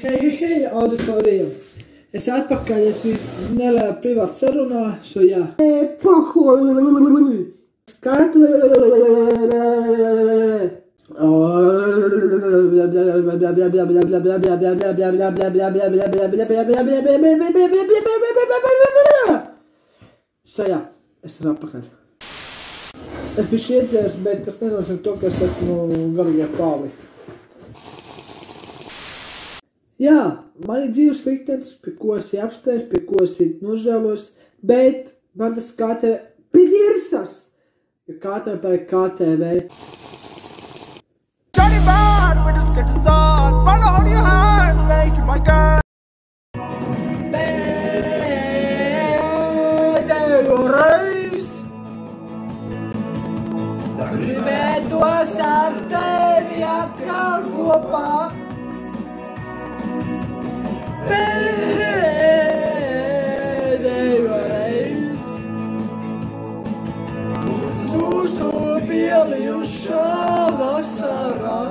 Hei, auditorija. Es atpakaļ, es biju nelielā privāta sarunā, so jā. So jā, es esmu atpakaļ. Es biju iedzērs, bet tas nenozīmē to, ka es esmu galīgajā pāvī. Jā, man ir dzīves liktenis, pie ko es apstājos, pie ko es nožēlos, bet man tas KTV pidirsas, jo KTV paliek KTV. Johnny Bad with the sketches on, run on your hand, make you my girl. Gribētos ar tevi atkal kopā. Pēdējo reizi tu to pielijušā vasarā.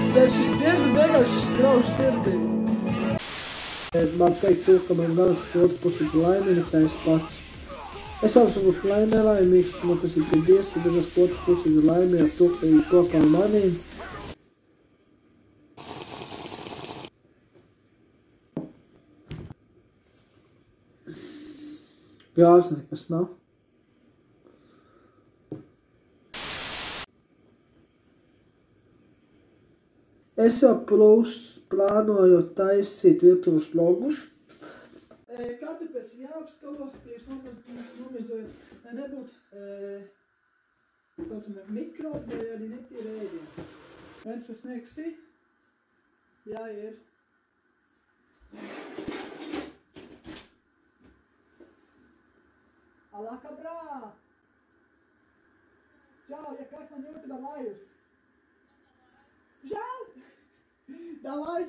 Bet šis tiešām vienkārši grauž sirdī. Man teikt to, ka man garas otru pusi ir laimīgi nekā es pats. Es esmu būt nelaimīgs, man tas ir piedies, bet es otru pusi ir laimīgi ar to, ka ir kopā ar manīm. Gāzi nekas nav. Es jau plānoju taisīt virtuves logus. Katru pēc jāapskalo, ja es nomizoju, lai nebūtu mikrobi vai arī netīri ēdieni. Viens vai sniegsi? Jā, ir. Alaka brā! Čau, ja kas man YouTube laivs? Žēl! Давай!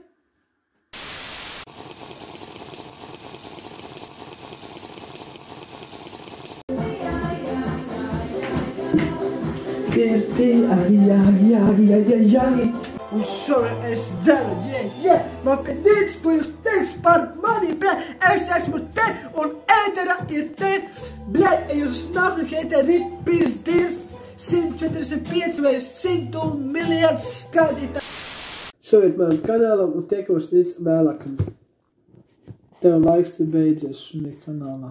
Pirtī, ai, un šodien es dzeru, man piedīdz, ko jūs teiks par mani, es esmu te, un ētera ir te, jūs nāku ēteri pizdīs 145 vai 100 miljardu skatītāji. Šoviet manam kanālam un tiekamies līdz vēlākam. Tev laiks ir beidzies šajā kanālā.